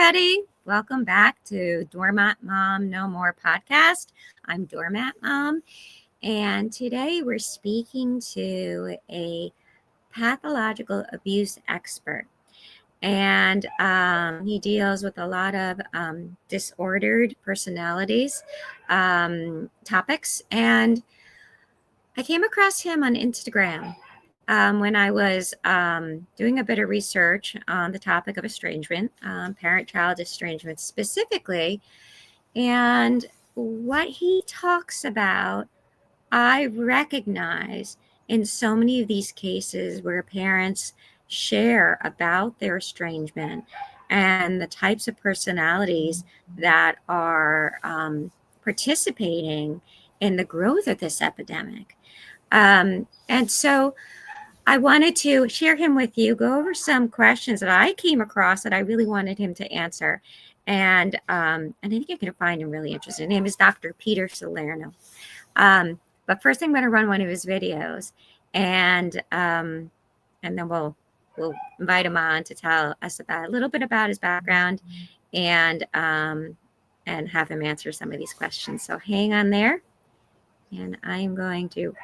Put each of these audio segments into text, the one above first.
everybody. Welcome back to Doormat Mom No More podcast. I'm Doormat Mom, and today we're speaking to a pathological abuse expert. And he deals with a lot of disordered personalities topics. And I came across him on Instagram when I was doing a bit of research on the topic of estrangement, parent-child estrangement specifically. And what he talks about, I recognize in so many of these cases where parents share about their estrangement and the types of personalities that are participating in the growth of this epidemic. And so I wanted to share him with you, go over some questions that I came across that I really wanted him to answer. And I think you're going to find him really interesting. His name is Dr. Peter Salerno. But first, I'm going to run one of his videos, and then we'll invite him on to tell us about a little bit about his background, and have him answer some of these questions. So hang on there, and I'm going to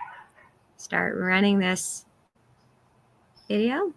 start running this video.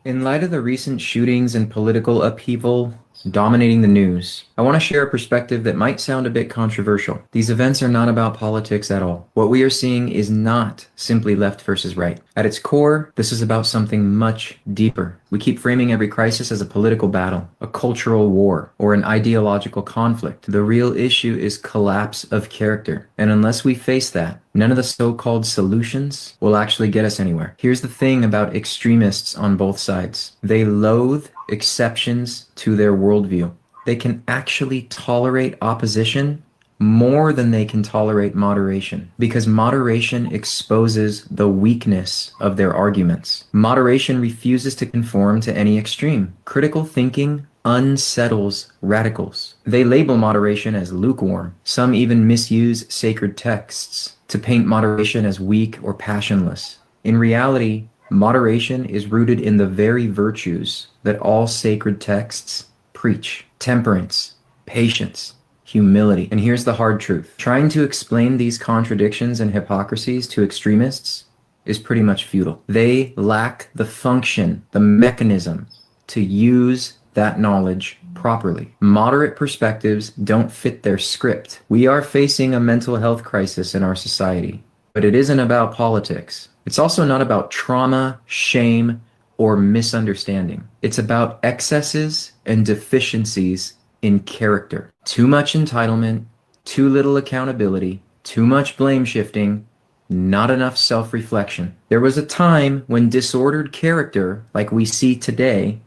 In light of the recent shootings and political upheaval dominating the news, I want to share a perspective that might sound a bit controversial. These events are not about politics at all. What we are seeing is not simply left versus right. At its core, this is about something much deeper. We keep framing every crisis as a political battle, a cultural war, or an ideological conflict. The real issue is collapse of character. And unless we face that, none of the so-called solutions will actually get us anywhere. Here's the thing about extremists on both sides. They loathe exceptions to their worldview. They can actually tolerate opposition more than they can tolerate moderation, because moderation exposes the weakness of their arguments. Moderation refuses to conform to any extreme. Critical thinking unsettles radicals. They label moderation as lukewarm. Some even misuse sacred texts to paint moderation as weak or passionless. In reality, moderation is rooted in the very virtues that all sacred texts preach: temperance, patience, humility. And here's the hard truth. Trying to explain these contradictions and hypocrisies to extremists is pretty much futile. They lack the function, the mechanism to use that knowledge properly. Moderate perspectives don't fit their script. We are facing a mental health crisis in our society, but it isn't about politics. It's also not about trauma, shame, or misunderstanding. It's about excesses and deficiencies in character. Too much entitlement, too little accountability, too much blame shifting, not enough self-reflection. There was a time when disordered character, like we see today,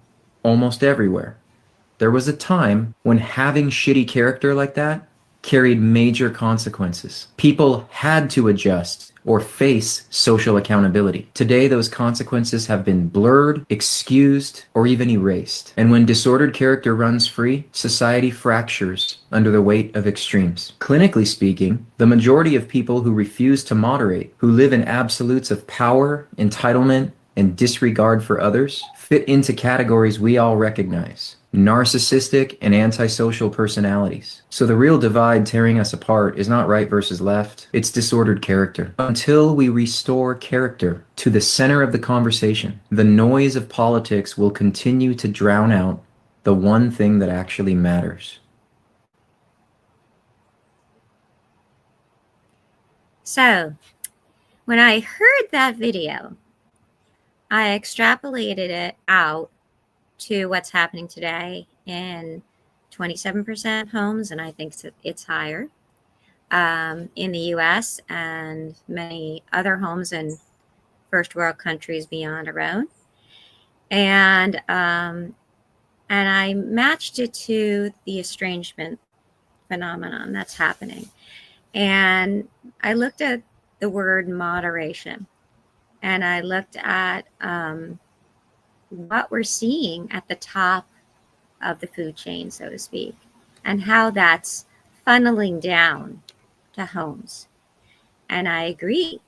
almost everywhere. There was a time when having shitty character like that carried major consequences. People had to adjust or face social accountability. Today, those consequences have been blurred, excused, or even erased. And when disordered character runs free, society fractures under the weight of extremes. Clinically speaking, the majority of people who refuse to moderate, who live in absolutes of power, entitlement, and disregard for others, fit into categories we all recognize: narcissistic and antisocial personalities. So the real divide tearing us apart is not right versus left, it's disordered character. Until we restore character to the center of the conversation, the noise of politics will continue to drown out the one thing that actually matters. So when I heard that video, I extrapolated it out to what's happening today in 27% of homes, and I think it's higher in the U.S. and many other homes in first world countries beyond our own. And I matched it to the estrangement phenomenon that's happening. And I looked at the word moderation, and I looked at what we're seeing at the top of the food chain, so to speak, and how that's funneling down to homes. And I agree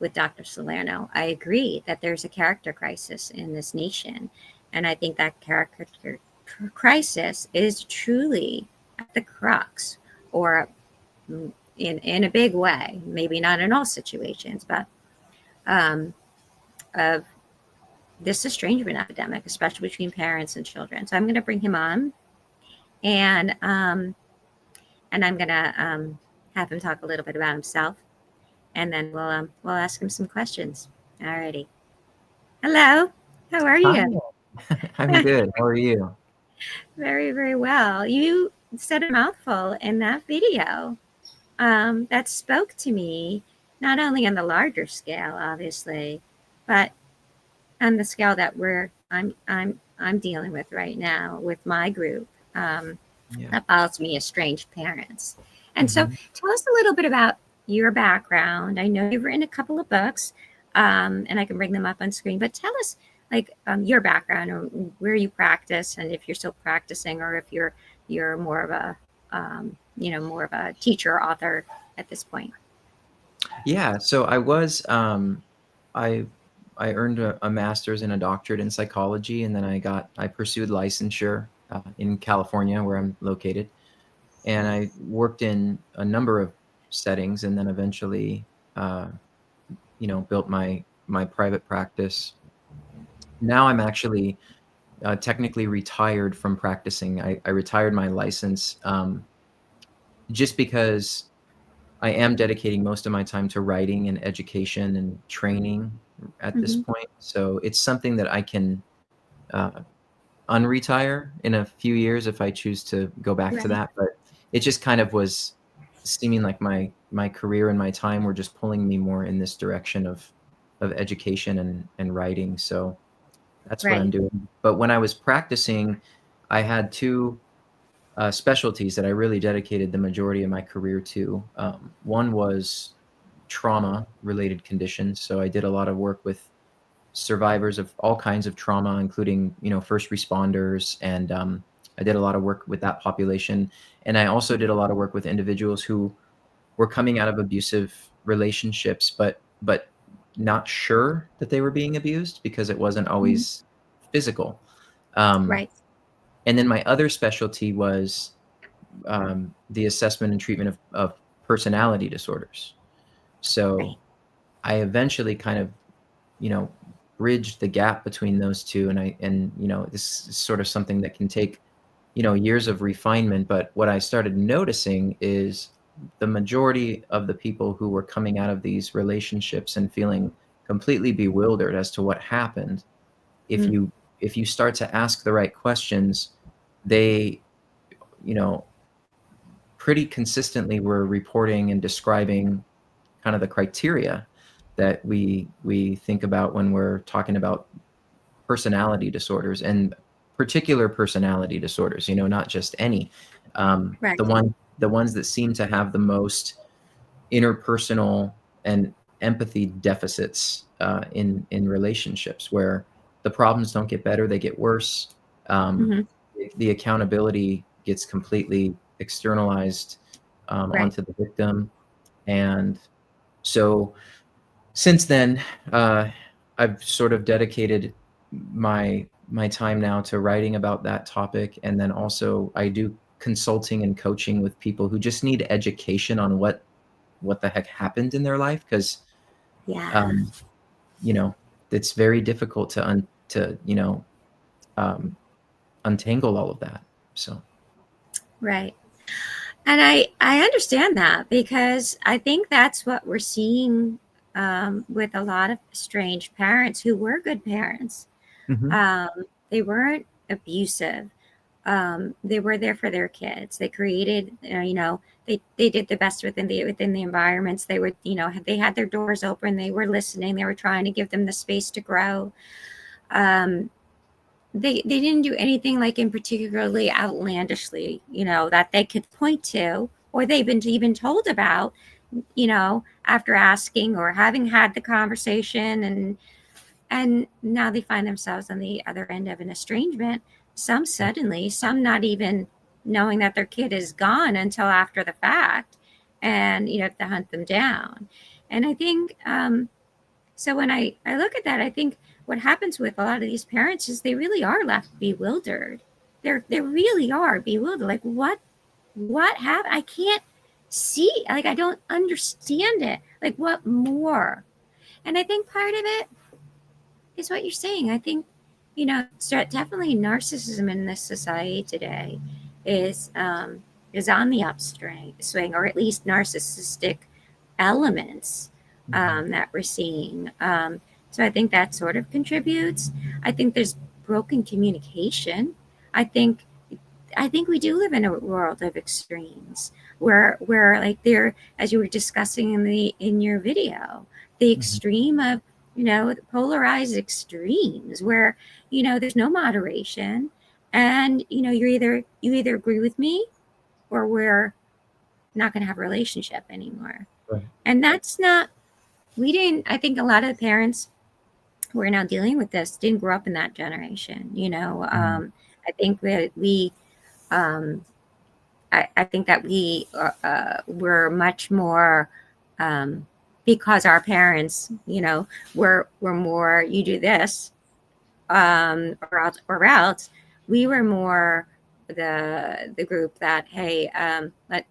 with Dr. Salerno. I agree that there's a character crisis in this nation. And I think that character crisis is truly at the crux, or in a big way, maybe not in all situations, but um, of this estrangement epidemic, especially between parents and children. So I'm going to bring him on, and I'm going to have him talk a little bit about himself, and then we'll ask him some questions. Alrighty. Hello. How are Hi, you? I'm good. How are you? Very, very well. You said a mouthful in that video that spoke to me, not only on the larger scale, obviously, but on the scale that I'm dealing with right now with my group Yeah. that follows me, estranged parents. And so, hmm tell us a little bit about your background. I know you've written a couple of books, and I can bring them up on screen. But tell us, like, your background, or where you practice, and if you're still practicing, or if you're more of a more of a teacher, author at this point. Yeah. So I I earned a master's and a doctorate in psychology, and then I pursued licensure in California, where I'm located, and I worked in a number of settings, and then eventually, uh, built my private practice. Now I'm actually technically retired from practicing. I retired my license just because I am dedicating most of my time to writing and education and training at this Mm-hmm. point. So it's something that I can uh, unretire in a few years if I choose to go back to Right. that. But it just kind of was seeming like my career and my time were just pulling me more in this direction of education and writing. So that's what I'm Right. doing. But when I was practicing, I had two specialties that I really dedicated the majority of my career to. One was trauma related conditions. So I did a lot of work with survivors of all kinds of trauma, including, first responders. And I did a lot of work with that population. And I also did a lot of work with individuals who were coming out of abusive relationships, but not sure that they were being abused because it wasn't Mhm. always physical. Um, Right. and then my other specialty was the assessment and treatment of personality disorders. Right. So I eventually kind of, you know, bridged the gap between those two. And this is sort of something that can take, years of refinement. But what I started noticing is the majority of the people who were coming out of these relationships and feeling completely bewildered as to what happened, if Mm. you start to ask the right questions, they, you know, pretty consistently were reporting and describing kind of the criteria that we think about when we're talking about personality disorders, and particular personality disorders, not just any. Right. The ones that seem to have the most interpersonal and empathy deficits in relationships, where the problems don't get better, they get worse. Um, Hmm. the accountability gets completely externalized Right. onto the victim. And so since then, I've sort of dedicated my time now to writing about that topic, and then also I do consulting and coaching with people who just need education on what the heck happened in their life, because Yeah. um, you know it's very difficult to um, untangle all of that. So Right. And I understand that, because I think that's what we're seeing with a lot of strange parents who were good parents. Mhm. Um, they weren't abusive. They were there for their kids. They created, they did the best within the environments. They were, they had their doors open. They were listening. They were trying to give them the space to grow. Um, they didn't do anything like in particularly outlandishly, that they could point to, or they've been even told about, after asking or having had the conversation, and now they find themselves on the other end of an estrangement, some suddenly, some not even knowing that their kid is gone until after the fact, and have to hunt them down. And I think so when I look at that, I think what happens with a lot of these parents is they really are left bewildered. They really are bewildered. Like what happened? I can't see. Like I don't understand it. Like what more? And I think part of it is what you're saying. I think, definitely narcissism in this society today is is on the upswing, swing, or at least narcissistic elements Mhm. that we're seeing. So I think that sort of contributes. I think there's broken communication. I think I think we do live in a world of extremes where like there, as you were discussing in your video, the Mhm. extreme of polarized extremes where there's no moderation, and you either agree with me or we're not going to have a relationship anymore. Right. And that's not we didn't I think a lot of the parents who are now dealing with this didn't grow up in that generation. Mhm. I think that we um, I think that we were much more because our parents, were more you do this or else. We were more the group that hey let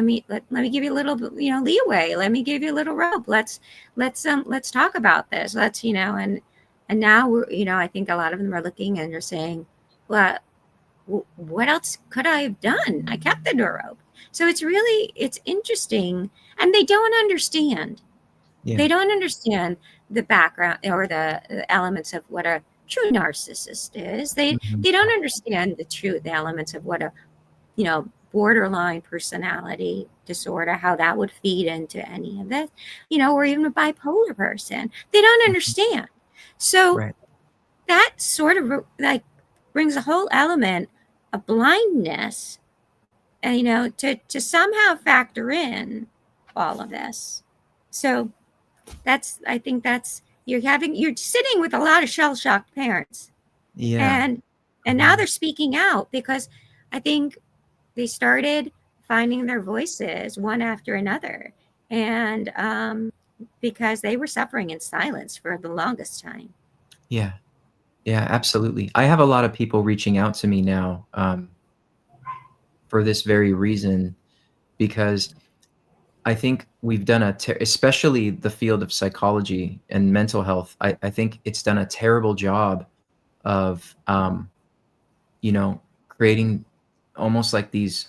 me give you a little leeway. Let me give you a little rope. Let's talk about this. And now I think a lot of them are looking and they're saying, well, what else could I have done? I kept the door open. So it's interesting, and they don't understand. Yeah. They don't understand the background or the elements of what a true narcissist is. They Mhm. they don't understand the elements of what a borderline personality disorder, how that would feed into any of this, or even a bipolar person. They don't Mhm. understand. So Right. that sort of like brings a whole element of blindness, to somehow factor in all of this. So I think that's you're sitting with a lot of shell shocked parents, Yeah. and now Mhm. they're speaking out because I think they started finding their voices one after another, and because they were suffering in silence for the longest time. Yeah. Yeah, absolutely. I have a lot of people reaching out to me now, for this very reason, because I think we've done especially the field of psychology and mental health. I think it's done a terrible job of, creating almost like these,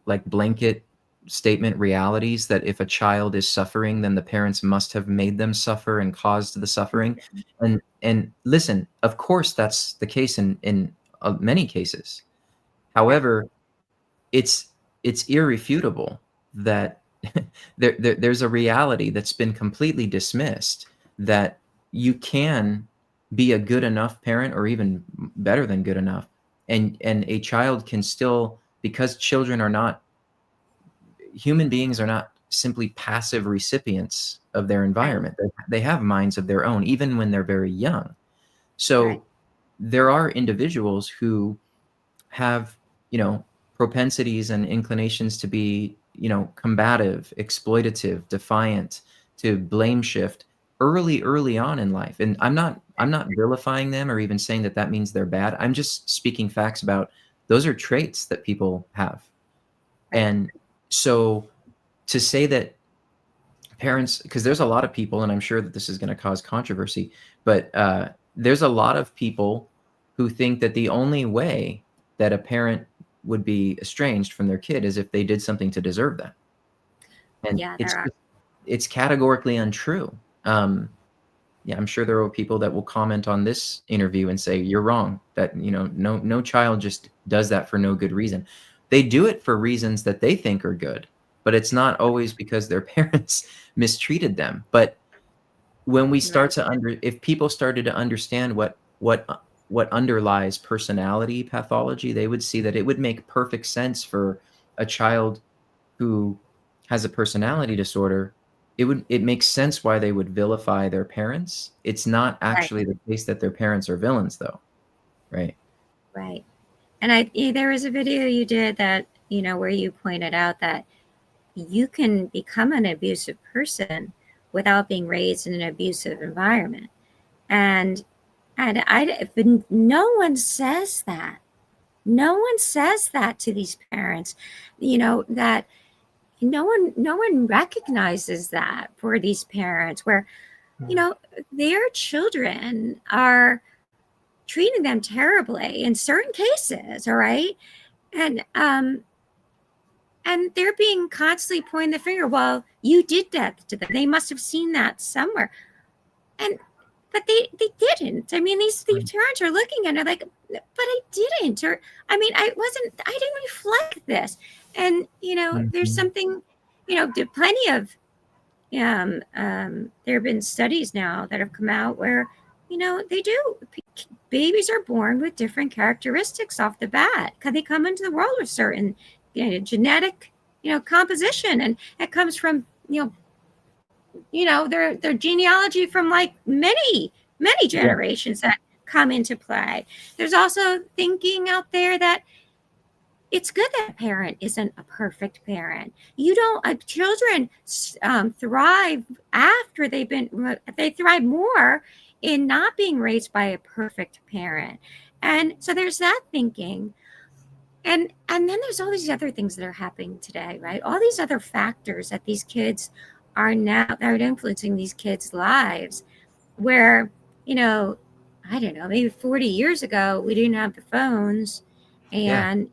like blanket statement realities that if a child is suffering, then the parents must have made them suffer and caused the suffering. And listen, of course, that's the case in many cases. Right, However, it's it's irrefutable that there's a reality that's been completely dismissed, that you can be a good enough parent or even better than good enough, and a child can still, because children are not human beings are not simply passive recipients of their right, environment. They have minds of their own, even when they're very young. right, So there are individuals who have, propensities and inclinations to be, combative, exploitative, defiant, to blame shift early on in life. And I'm not vilifying them or even saying that that means they're bad. I'm just speaking facts about those are traits that people have. right, And so to say that parents, because there's a lot of people, and I'm sure that this is going to cause controversy, but there's a lot of people who think that the only way that a parent would be estranged from their kid is if they did something to deserve that, and yeah, there are. it's categorically untrue. Yeah, I'm sure there are people that will comment on this interview and say you're wrong. That no child just does that for no good reason. They do it for reasons that they think are good, but it's not always because their parents mistreated them. But when we Right, start to if people started to understand what underlies personality pathology, they would see that it would make perfect sense for a child who has a personality disorder. It makes sense why they would vilify their parents. It's not right, actually the case that their parents are villains, though, right? right. And there was a video you did that where you pointed out that you can become an abusive person without being raised in an abusive environment. And but no one says that. No one says that to these parents. That no one recognizes that for these parents, where their children are treating them terribly in certain cases, all right? And they're being constantly pointing the finger. Well, you did that to them. They must have seen that somewhere. And but they didn't. I mean, these parents are looking at it like, but I didn't. Or I mean, I didn't reflect this. And there's something, plenty of there have been studies now that have come out where they do. Babies are born with different characteristics off the bat because they come into the world with certain genetic composition, and it comes from their genealogy from like many generations that come into play. There's also thinking out there that it's good that a parent isn't a perfect parent. Children thrive after they thrive more in not being raised by a perfect parent. And so there's that thinking. And then there's all these other things that are happening today, right? All these other factors that these kids are influencing these kids' lives, where, I don't know, maybe 40 years ago, we didn't have the phones, and,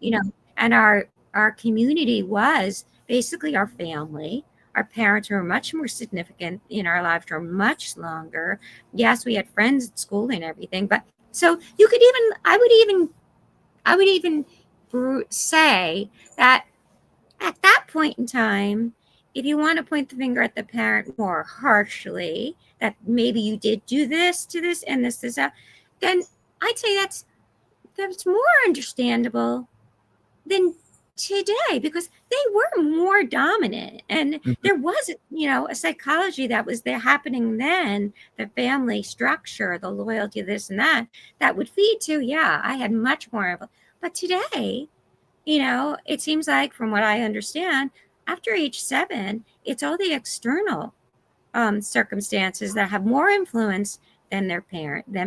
and our community was basically our family. Our parents were much more significant in our lives for much longer. Yes, we had friends at school and everything, but so I would even say that at that point in time, if you want to point the finger at the parent more harshly, that maybe you did do this to this and this, that, then I'd say that's more understandable than today, because they were more dominant, and there was a psychology that was there happening then, the family structure, the loyalty, this and that would feed to, I had much more of it. But today, it seems like, from what I understand, after age 7, it's all the external circumstances that have more influence than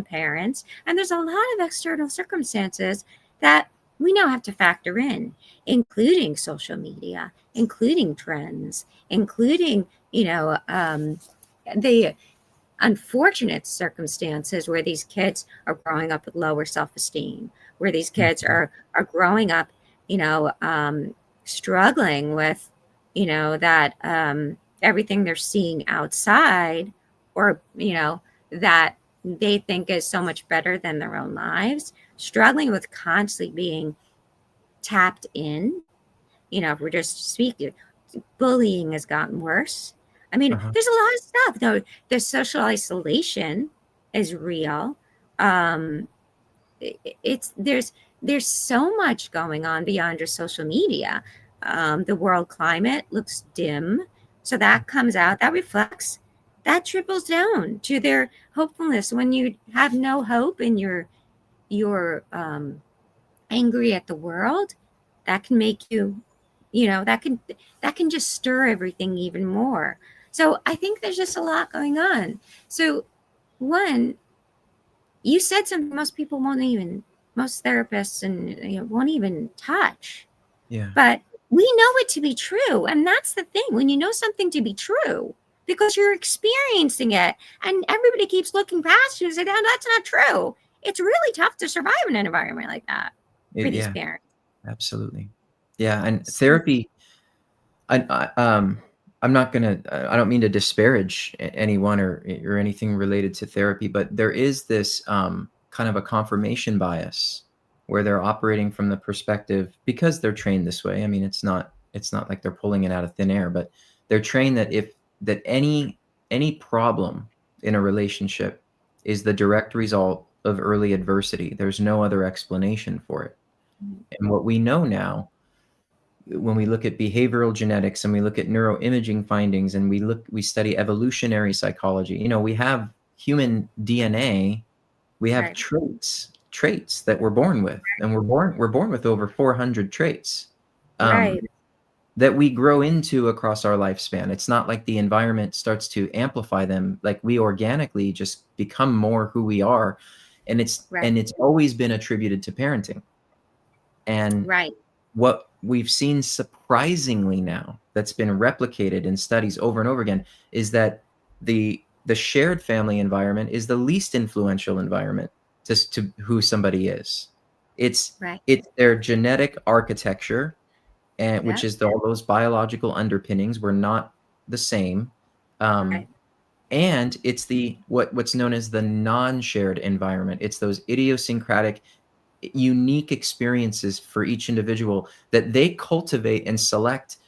parents. And there's a lot of external circumstances that we now have to factor in, including social media, including trends, including, the unfortunate circumstances where these kids are growing up with lower self-esteem, where these kids are growing up, struggling with, that everything they're seeing outside, or, that they think is so much better than their own lives, struggling with constantly being tapped in. If we're just speaking, bullying has gotten worse. I mean, there's a lot of stuff. No, the social isolation is real. There's so much going on beyond just social media. The world climate looks dim, so that comes out, that reflects, that trickles down to their hopefulness. When you have no hope and you're angry at the world, that can make you, that can just stir everything even more. So I think there's just a lot going on. So one, you said something most therapists and won't even touch. Yeah. But we know it to be true. And that's the thing. When you know something to be true, because you're experiencing it, and everybody keeps looking past you and say, no, that's not true. It's really tough to survive in an environment like that for these parents. Absolutely. Yeah. And therapy, I'm not going to, I don't mean to disparage anyone or anything related to therapy, but there is this kind of a confirmation bias where they're operating from the perspective, because they're trained this way. I mean, it's not like they're pulling it out of thin air, but they're trained that any problem in a relationship is the direct result of early adversity. There's no other explanation for it. And what we know now, when we look at behavioral genetics and we look at neuroimaging findings and we study evolutionary psychology, we have human DNA, we have traits that we're born with, and we're born with over 400 traits. Right. that we grow into across our lifespan. It's not like the environment starts to amplify them. Like we organically just become more who we are. And Right. it's always been attributed to parenting. And Right. what we've seen surprisingly now that's been replicated in studies over and over again is that the shared family environment is the least influential environment to who somebody is. It's Right. it's their genetic architecture, and which Yep. is all those biological underpinnings were not the same. Right. Um, and it's the what's known as the non-shared environment. It's those idiosyncratic, unique experiences for each individual that they cultivate and select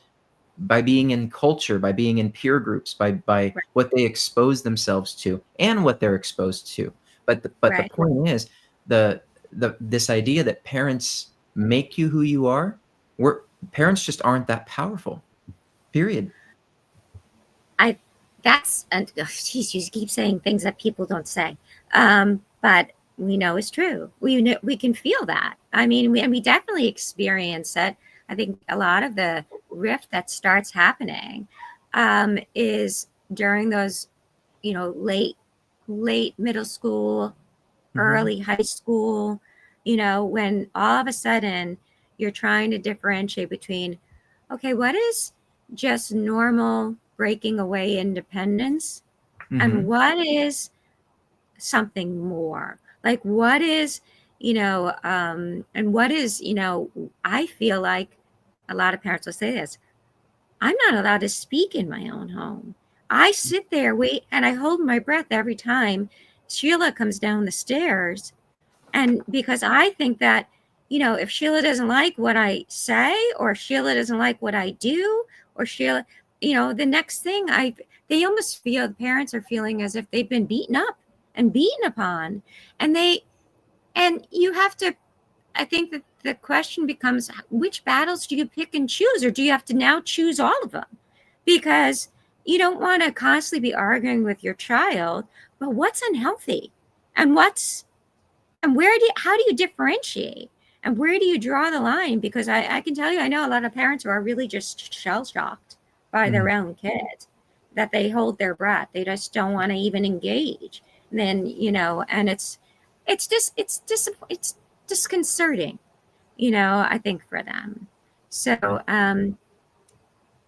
by being in culture, by being in peer groups, by Right. what they expose themselves to and what they're exposed to. But the Right. point is the this idea that parents make you who you are, we're parents just aren't that powerful. Period. I that's and geez, you keep saying things that people don't say, but we know is true. We can feel that. I mean, we definitely experience it. I think a lot of the rift that starts happening is during those, late middle school, Mhm. early high school. When all of a sudden you're trying to differentiate between, okay, what is just normal breaking away independence and Mhm. what is something more? Like, what is, and what is, I feel like a lot of parents will say this: I'm not allowed to speak in my own home. I sit there, wait, and I hold my breath every time Sheila comes down the stairs. And because I think that, if Sheila doesn't like what I say, or Sheila doesn't like what I do, or Sheila, the next thing they almost feel, the parents are feeling as if they've been beaten up and beaten upon. And and you have to, I think that the question becomes, which battles do you pick and choose, or do you have to now choose all of them? Because you don't want to constantly be arguing with your child, but what's unhealthy and how do you differentiate, and where do you draw the line? Because I can tell you, I know a lot of parents who are really just shell shocked by their Mhm. own kids, that they hold their breath, they just don't want to even engage. And then, and it's disconcerting, I think, for them. So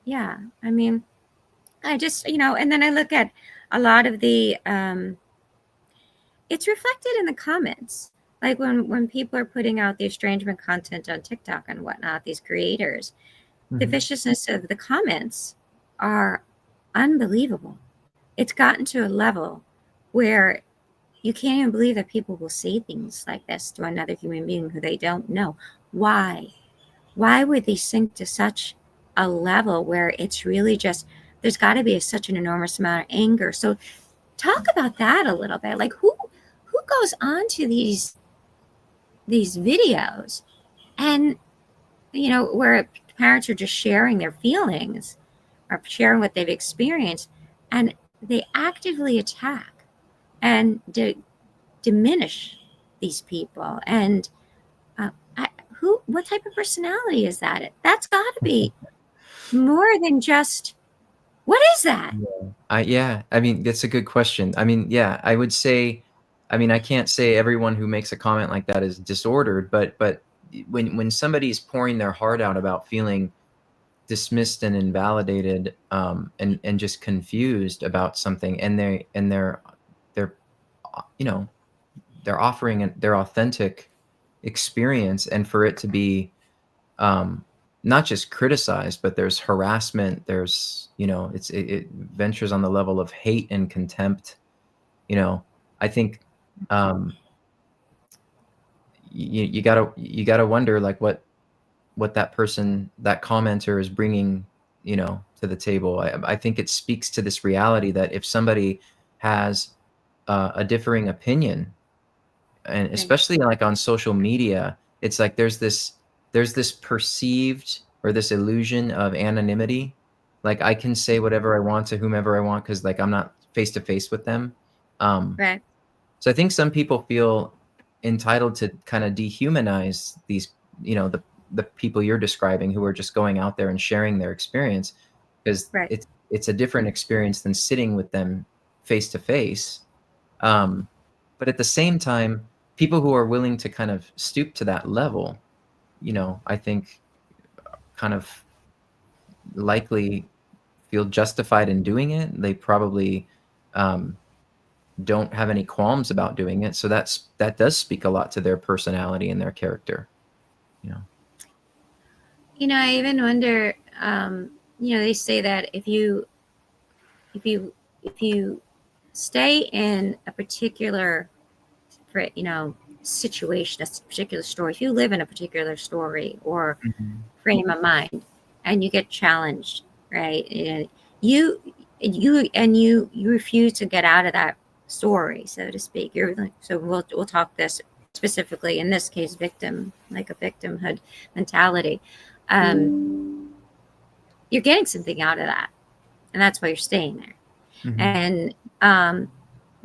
yeah, I mean, I just, and then I look at a lot of the it's reflected in the comments. Like when people are putting out the estrangement content on TikTok and whatnot, these creators, the Mhm. viciousness of the comments are unbelievable. It's gotten to a level where you can't even believe that people will say things like this to another human being who they don't know. Why? Why would they sink to such a level where it's really just, there's got to be such an enormous amount of anger? So talk about that a little bit. Like, who goes on to these videos, and where parents are just sharing their feelings or sharing what they've experienced, and they actively attack and diminish these people. And uh, I, what type of personality is that? That's got to be more than just, what is that? Yeah, I mean, that's a good question. I mean, yeah, I would say, I mean, I can't say everyone who makes a comment like that is disordered, but when somebody's pouring their heart out about feeling dismissed and invalidated, and just confused about something, and they're you know they're offering their authentic experience, and for it to be um, not just criticized, but there's harassment. There's, it ventures on the level of hate and contempt. You know, I think um, you gotta wonder like what that person, that commenter, is bringing, to the table. I think it speaks to this reality that if somebody has a differing opinion, and Right. especially like on social media, it's like there's this perceived, or this illusion of anonymity. Like I can say whatever I want to whomever I want because like I'm not face to face with them. Um, Right. so I think some people feel entitled to kind of dehumanize these, you know, the the people you're describing who are just going out there and sharing their experience, because Right. it's a different experience than sitting with them face to face. But at the same time, people who are willing to kind of stoop to that level, I think kind of likely feel justified in doing it. They probably um, don't have any qualms about doing it. So that does speak a lot to their personality and their character. You know. I even wonder. They say that if you if you stay in a particular situation, a particular story, if you live in a particular story or Mhm. frame of mind, and you get challenged, right? And you refuse to get out of that story, so to speak. You're like, so we'll talk this specifically in this case, victim, like a victimhood mentality. You're getting something out of that, and that's why you're staying there. Mhm. And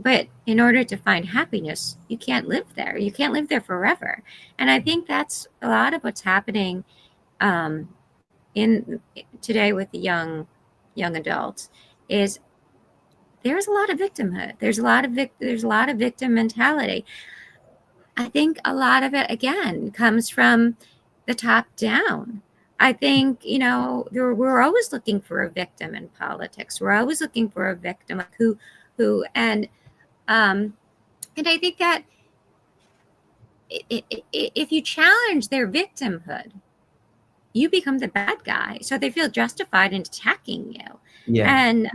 but in order to find happiness, you can't live there. You can't live there forever. And I think that's a lot of what's happening um, in today with the young adults is there's a lot of victimhood. There's a lot of victim mentality. I think a lot of it again comes from the top down. I think we're always looking for a victim in politics. We're always looking for a victim, like who um, and I think that if you challenge their victimhood, you become the bad guy. So they feel justified in attacking you. Yeah. And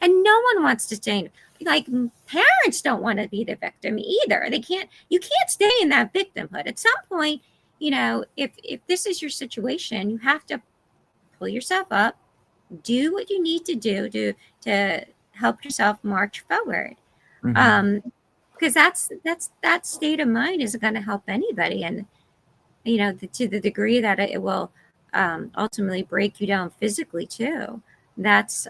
no one wants to stay, like, parents don't want to be the victim either. You can't stay in that victimhood. At some point, if this is your situation, you have to pull yourself up, do what you need to do to help yourself march forward. Mhm. Um, because that state of mind isn't going to help anybody. And to the degree that it will ultimately break you down physically too. That's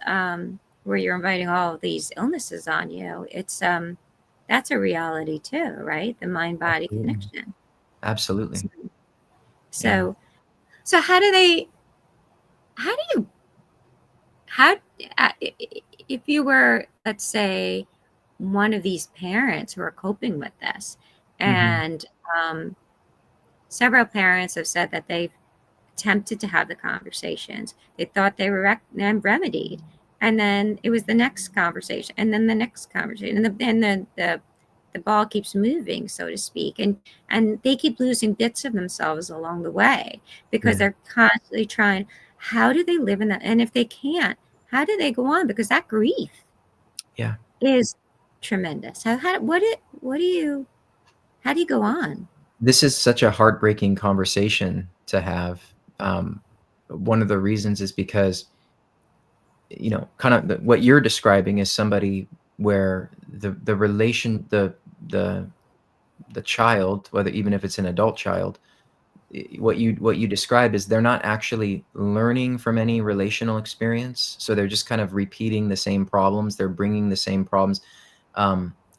where you're inviting all of these illnesses on you. That's a reality too, right? The mind body Absolutely. connection. Absolutely. Yeah. So so how do you how if you were, let's say, one of these parents who are coping with this, Mhm. and um, several parents have said that they've attempted to have the conversations. They thought they were remedied, and then it was the next conversation, and then the next conversation, and the ball keeps moving, so to speak, and they keep losing bits of themselves along the way because Yeah. they're constantly trying. How do they live in that? And if they can't, how do they go on? Because that grief Yeah. is tremendous. What do you how do you go on? This is such a heartbreaking conversation to have. Um, One of the reasons is because, kind of what you're describing is somebody where the relation, the the child, whether even if it's an adult child, what you describe is they're not actually learning from any relational experience, so they're just kind of repeating the same problems. They're bringing the same problems.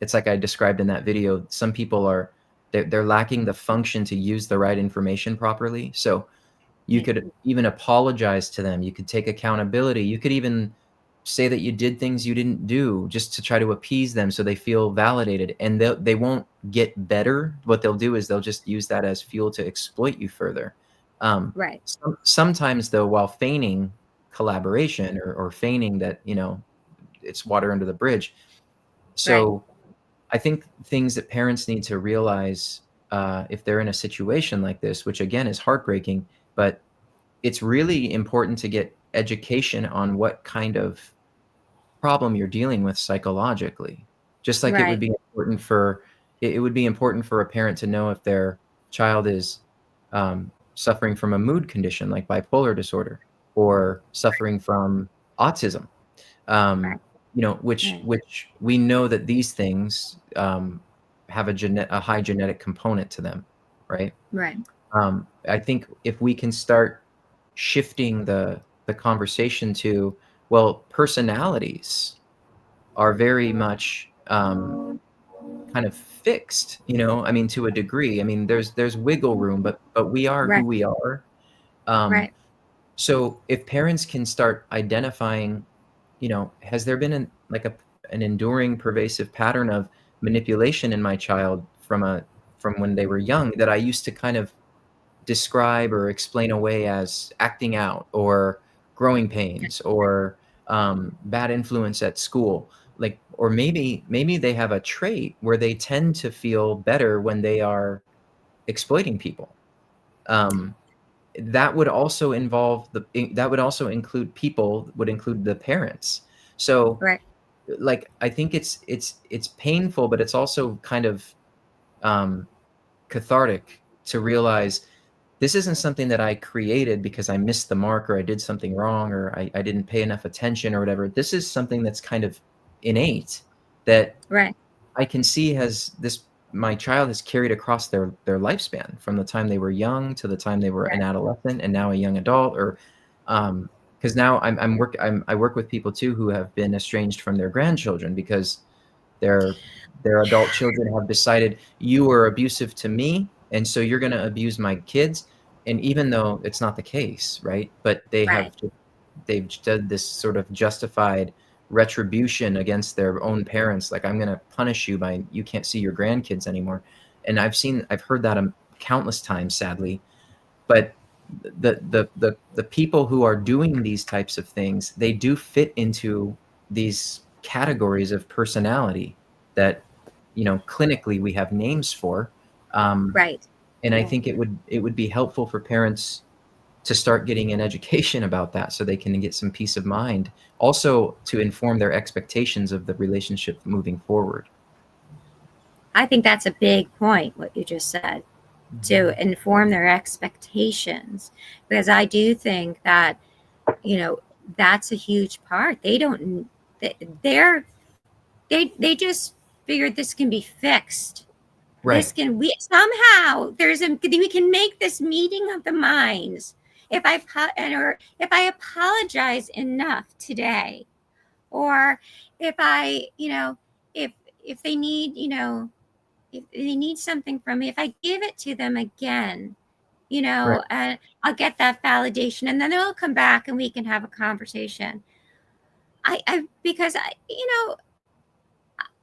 It's like I described in that video. Some people are they're lacking the function to use the right information properly. So you Right. could even apologize to them. You could take accountability. You could even say that you did things you didn't do just to try to appease them so they feel validated, and they won't get better. What they'll do is they'll just use that as fuel to exploit you further. Right. Sometimes, though, while feigning collaboration or feigning that, it's water under the bridge. Right. So I think things that parents need to realize, if they're in a situation like this, which again is heartbreaking, but it's really important to get education on what kind of problem you're dealing with psychologically. Just like Right. it would be important for a parent to know if their child is suffering from a mood condition like bipolar disorder or suffering from autism. Right. Right. Which we know that these things have a high genetic component to them, right? Right. I think if we can start shifting the conversation to, well, personalities are very much kind of fixed, I mean, to a degree. I mean, there's wiggle room, but we are who Right. we are. Um, Right. so if parents can start identifying, has there been an enduring pervasive pattern of manipulation in my child from when they were young that I used to kind of describe or explain away as acting out or growing pains or bad influence at school, or maybe they have a trait where they tend to feel better when they are exploiting people. um, that would also that would also include people, would include the parents. So Right. I think it's painful, but it's also kind of um, cathartic to realize this isn't something that I created because I missed the mark or I did something wrong or I didn't pay enough attention or whatever. This is something that's kind of innate that Right. I can see has this my child has carried across their lifespan from the time they were young to the time they were an Right. adolescent and now a young adult, or because now I work with people too who have been estranged from their grandchildren because their their adult children have decided you were abusive to me and so you're going to abuse my kids, and even though it's not the case, right? But Right. they've done this sort of justified retribution against their own parents, like I'm going to punish you by you can't see your grandkids anymore. And I've heard that countless times, sadly. But the people who are doing these types of things, they do fit into these categories of personality that clinically we have names for. um, Right. and I Right. think it would be helpful for parents to start getting an education about that so they can get some peace of mind, also to inform their expectations of the relationship moving forward. I think that's a big point, what you just said, to inform their expectations. Because I do think that, you know, that's a huge part. They don't, they're, they just figured this can be fixed. This Right. can, we somehow, we can make this meeting of the minds. Or if I apologize enough today, or if I, if, if they need, if they need something from me, if I give it to them again, Right. I'll get that validation, and then they'll come back and we can have a conversation. Because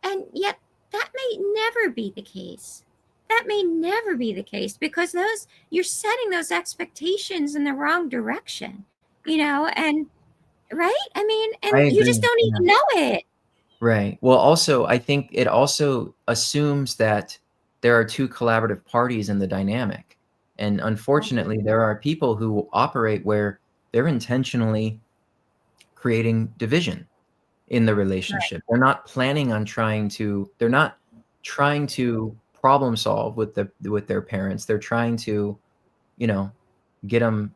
and yet that may never be the case. That may never be the case because you're setting those expectations in the wrong direction, and right? I mean, I and you just agree. don't Yeah. even know it. Right. Well, also, I think it also assumes that there are two collaborative parties in the dynamic. And unfortunately, there are people who operate where they're intentionally creating division in the Right, relationship. They're not trying to problem solve with their parents. They're trying to, you know, get them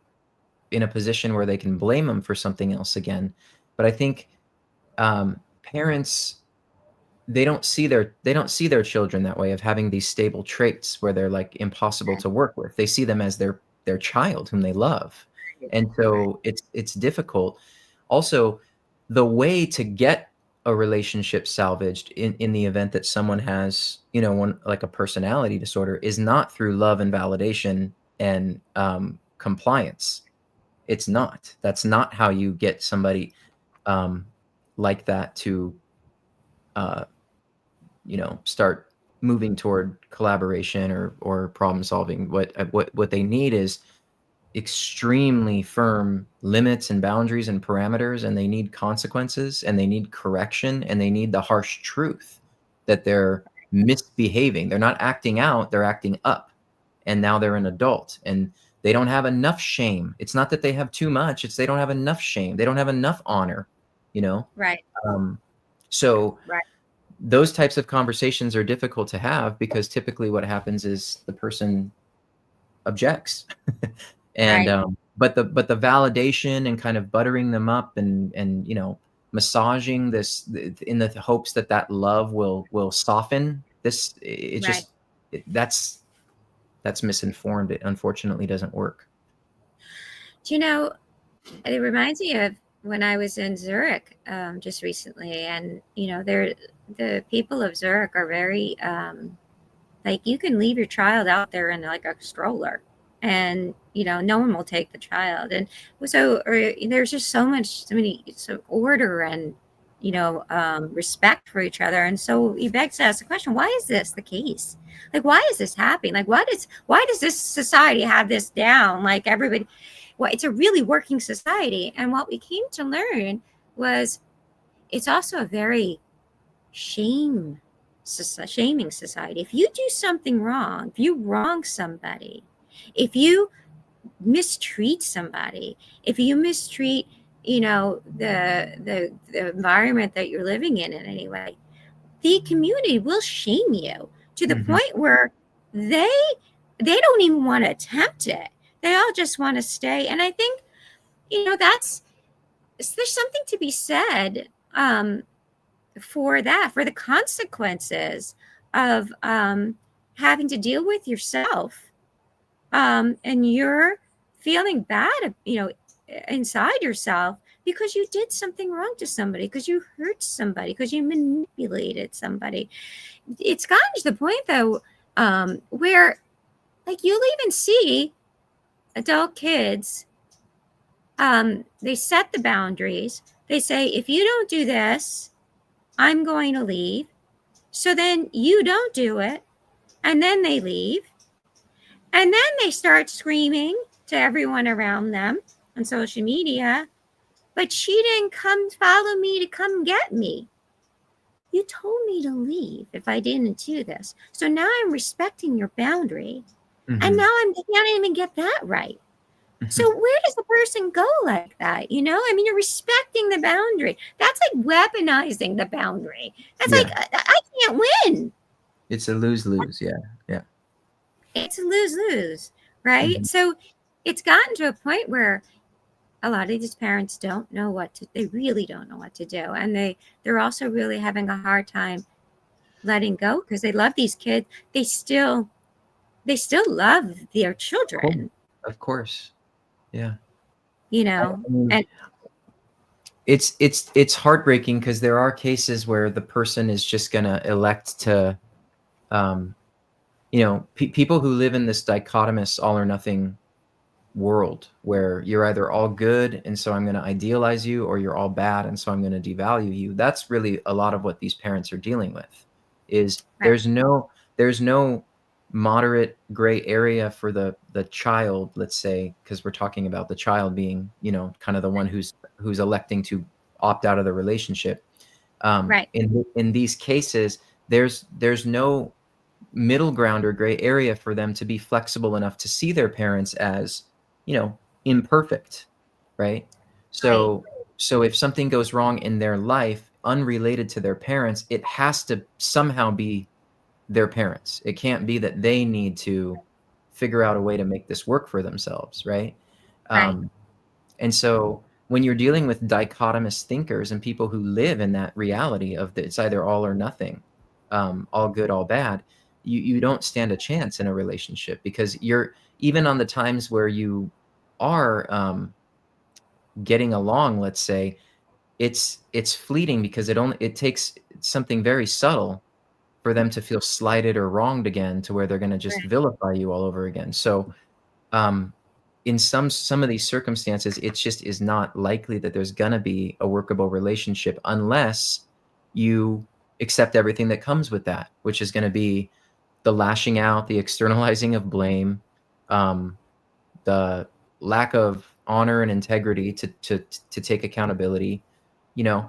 in a position where they can blame them for something else again. But I think parents, they don't see their children that way, of having these stable traits where they're like impossible to work with. They see them as their child whom they love. And right, so it's difficult. Also, the way to get a relationship salvaged in the event that someone has, one like a personality disorder, is not through love and validation and compliance. It's not. That's not how you get somebody um, like that to uh, start moving toward collaboration or problem solving. What they need is extremely firm limits and boundaries and parameters, and they need consequences, and they need correction, and they need the harsh truth that they're misbehaving. They're not acting out, they're acting up. And now they're an adult and they don't have enough shame. It's not that they have too much, it's they don't have enough shame. They don't have enough honor, you know? right, Um, so right, those types of conversations are difficult to have because typically what happens is the person objects. And right. but the validation and kind of buttering them up and massaging this in the hopes that that love will soften this, it Right. just that's misinformed. It unfortunately doesn't work. Do you know, it reminds me of when I was in Zurich just recently, and the people of Zurich are very like, you can leave your child out there in like a stroller, and no one will take the child. And so there's just so many order and respect for each other. And so he begs to ask the question, why is this the case? Like, why is this happening? Like, why does this society have this down? Like, everybody, well, it's a really working society. And what we came to learn was it's also a very shaming society. If you do something wrong, if you wrong somebody, if you mistreat somebody, if you mistreat the environment that you're living in any way, the community will shame you to the Hmm. point where they don't even want to attempt it. They all just want to stay. And I think that's there's something to be said for that, for the consequences of having to deal with yourself, and you're feeling bad, inside yourself because you did something wrong to somebody, because you hurt somebody, because you manipulated somebody. It's gotten to the point, though, where, like, you'll even see adult kids, they set the boundaries. They say, if you don't do this, I'm going to leave. So then you don't do it, and then they leave. And then they start screaming to everyone around them on social media, but she didn't come follow me to come get me. You told me to leave if I didn't do this. So now I'm respecting your boundary. And Hmm. now I can't even get that right. So where does the person go like that? I mean, you're respecting the boundary. That's like weaponizing the boundary. That's like, Yeah, I can't win. it's a lose-lose. Yeah, yeah. It's a lose-lose, right? Hmm. So it's gotten to a point where a lot of these parents don't know they really don't know what to do. And they're also really having a hard time letting go, because they love these kids. They still love their Cool. children, Of course. Yeah. you I know, mean, and it's heartbreaking because there are cases where the person is just gonna elect to, um, people who live in this dichotomous all or nothing world where you're either all good and so I'm going to idealize you, or you're all bad and so I'm going to devalue you. That's really a lot of what these parents are dealing with. Is right, there's no moderate gray area for the child, let's say, because we're talking about the child being, kind of the one who's electing to opt out of the relationship. right, In these cases, there's no middle ground or gray area for them to be flexible enough to see their parents as, imperfect, right? right, So if something goes wrong in their life unrelated to their parents, it has to somehow be their parents. It can't be that they need to figure out a way to make this work for themselves, right? right, Um, and so when you're dealing with dichotomous thinkers and people who live in that reality of that it's either all or nothing, all good, all bad, you don't stand a chance in a relationship, because you're, even on the times where you are, getting along, let's say, it's fleeting, because it takes something very subtle for them to feel slighted or wronged again, to where they're going to just right, vilify you all over again. So, um, in some of these circumstances, it just is not likely that there's gonna be a workable relationship unless you accept everything that comes with that, which is gonna be the lashing out, the externalizing of blame, um, the lack of honor and integrity to take accountability. You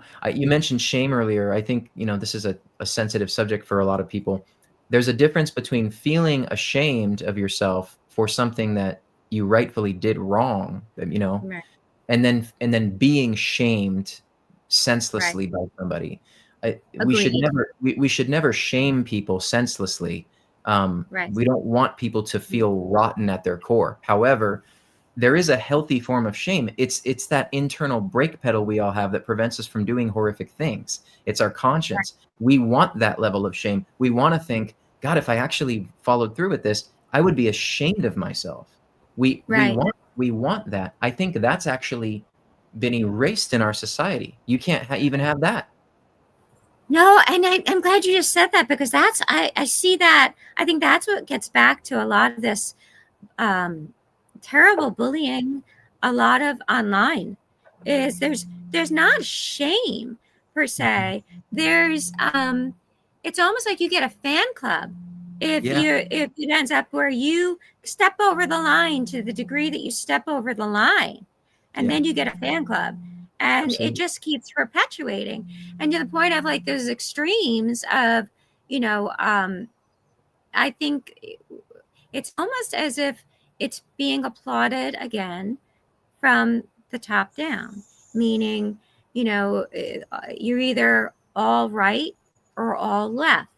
mentioned shame earlier. I think, this is a sensitive subject for a lot of people. There's a difference between feeling ashamed of yourself for something that you rightfully did wrong, right, and then being shamed right. senselessly by somebody. We should Agreed. never shame people senselessly. Right, We don't want people to feel rotten at their core. However, there is a healthy form of shame. It's that internal brake pedal we all have that prevents us from doing horrific things. It's our conscience. We want that level of shame. We want to think, God, if I actually followed through with this, I would be ashamed of myself. right. We want that. I think that's actually been erased in our society. You can't even have that. No, and I'm glad you just said that, because I see that. I think that's what gets back to a lot of this. terrible bullying, a lot of online, is there's not shame per Mhm. se. There's it's almost like you get a fan club Yeah, if it ends up where you step over the line to the degree that you step over the line, and yeah, then you get a fan club, and it absolutely. just keeps perpetuating, and to the point of like those extremes of, you know, I think it's almost as if it's being applauded again from the top down, meaning, you're either all right or all left.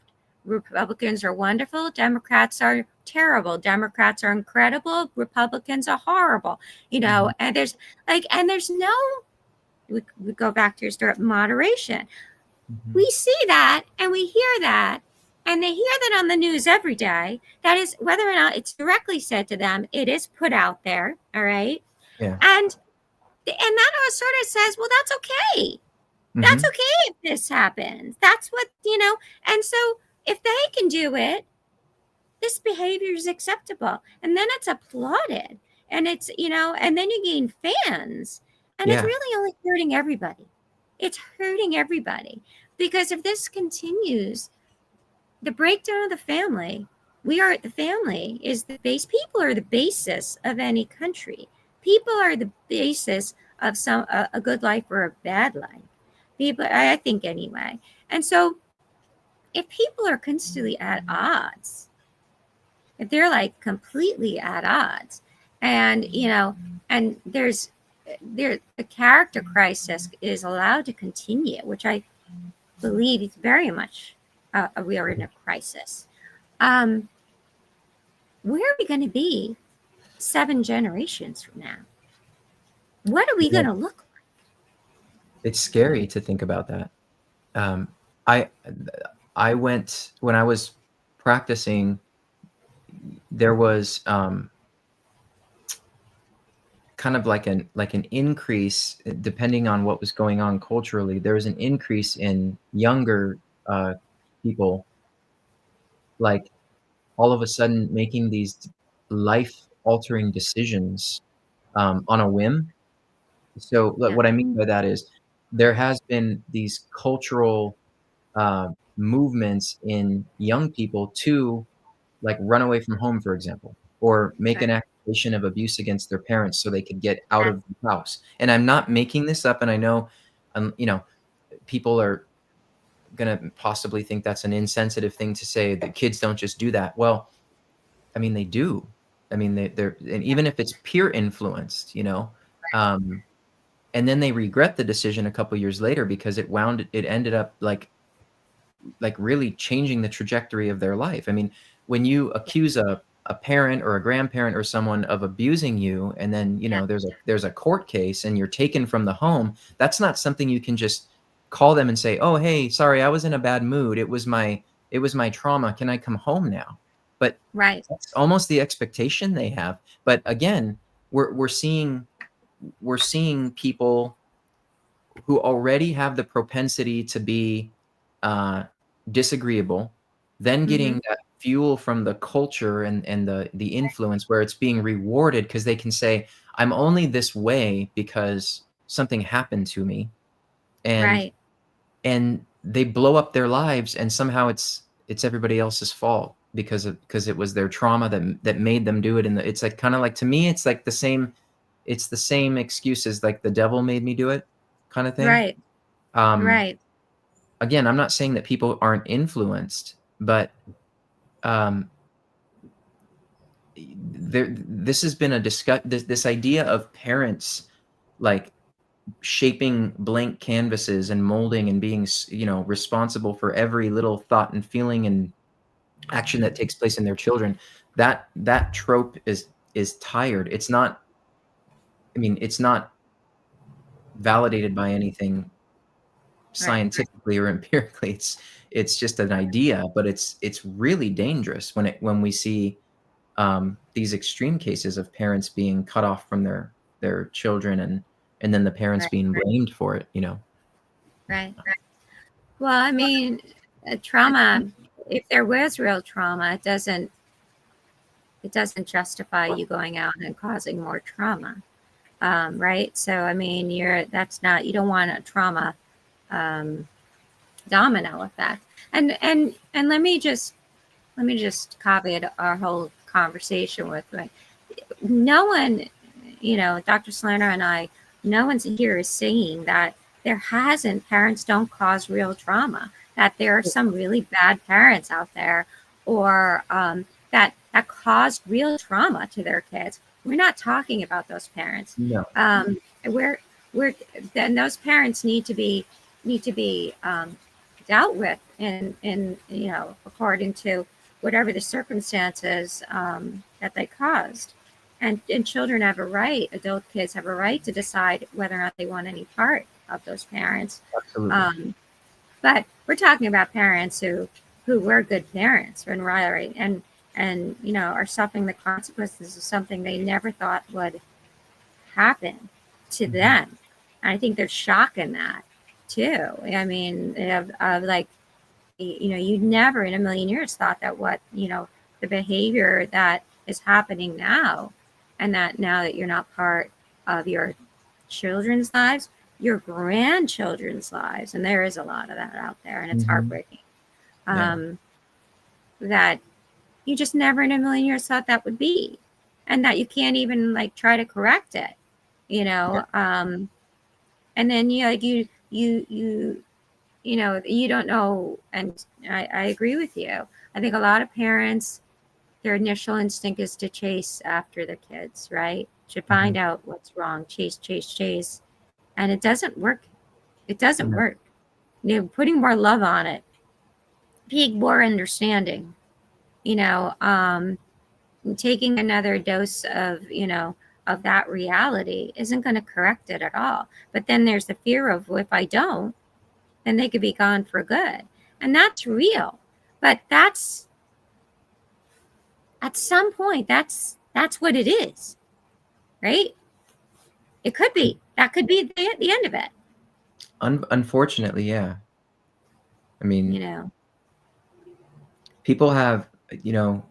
Republicans are wonderful, Democrats are terrible, Democrats are incredible, Republicans are horrible, Mhm. and there's no, we go back to your story, moderation. Mhm. We see that and we hear that, and they hear that on the news every day. That is, whether or not it's directly said to them, it is put out there. All right. Yeah. And that sort of says, well, that's okay. That's Mhm. okay if this happens. That's what, and so if they can do it, this behavior is acceptable. And then it's applauded. And it's, and then you gain fans. And it's Yeah. really only hurting everybody. It's hurting everybody. Because if this continues, the breakdown of the family, the family is the base. People are the basis of any country. People are the basis of a good life or a bad life. People, I think anyway. And so if people are constantly at odds, if they're like completely at odds, and and the character crisis is allowed to continue, which I believe is very much we are in a crisis. um, where are we going to be 7 generations from now? What are we Yeah. going to look It's scary to think about that. Um, I I went when I was practicing. There was kind of like an increase depending on what was going on culturally. There was an increase in younger uh, people, like all of a sudden making these life altering decisions on a whim. So like? Yeah. what I mean by that is there has been these cultural movements in young people to like run away from home, for example, or make an Right. accusation of abuse against their parents so they could get out Yes. of the house. And I'm not making this up, and I know, people are gonna possibly think that's an insensitive thing to say, that kids don't just do that. Well, I mean, they do. I mean, they're and even if it's peer influenced, um, and then they regret the decision a couple years later because it ended up like really changing the trajectory of their life. I mean, when you accuse a parent or a grandparent or someone of abusing you, and then Yeah. there's a court case and you're taken from the home, that's not something you can just call them and say, "Oh, hey, sorry, I was in a bad mood. It was my trauma. Can I come home now?" But Right. that's almost the expectation they have. But again, we're seeing people who already have the propensity to be uh, disagreeable, then Mm-hmm. getting that fuel from the culture and the influence where it's being rewarded because they can say, "I'm only this way because something happened to me," and Right. and they blow up their lives, and somehow it's everybody else's fault because it was their trauma that made them do it. And it's like kind of like, to me, it's the same excuse as like the devil made me do it kind of thing. Right. Um, Right. Again, I'm not saying that people aren't influenced, but um, this has been a this idea of parents like shaping blank canvases and molding and being responsible for every little thought and feeling and action that takes place in their children. That trope is tired. It's not. I mean, it's not validated by anything Right. scientifically or empirically. It's just an idea, but it's really dangerous when we see these extreme cases of parents being cut off from their children, and then the parents Right. being blamed for it. Right. Well, I mean, trauma, if there was real trauma, it doesn't it doesn't justify you going out and causing more trauma, right? So I mean, you don't want a trauma um, domino effect. And let me just caveat our whole conversation with, like, no one, Dr. Salerno and I, no one's here is saying that parents don't cause real trauma, that there are some really bad parents out there, or that caused real trauma to their kids. We're not talking about those parents. No. We're then those parents need to be dealt with in according to whatever the circumstances that they caused. And children have a right, adult kids have a right to decide whether or not they want any part of those parents. Absolutely. But we're talking about parents who were good parents and right and are suffering the consequences of something they never thought would happen to them. And I think there's shock in that too. I mean, of like, you never in a million years thought that the behavior that is happening now, and that now that you're not part of your children's lives, your grandchildren's lives, and there is a lot of that out there, and it's heartbreaking. Yeah. That you just never in a million years thought that would be, and that you can't even like try to correct it, and then you don't know. And I agree with you. I think a lot of parents, their initial instinct is to chase after their kids, right? To find out what's wrong, chase, and it doesn't work. It doesn't work. Putting more love on it, being more understanding, taking another dose of that reality isn't going to correct it at all. But then there's the fear of, well, if I don't, then they could be gone for good. And that's real. But that's, at some point, that's what it is, right? It could be. That could be the end of it. Unfortunately, yeah. I mean, You people have, there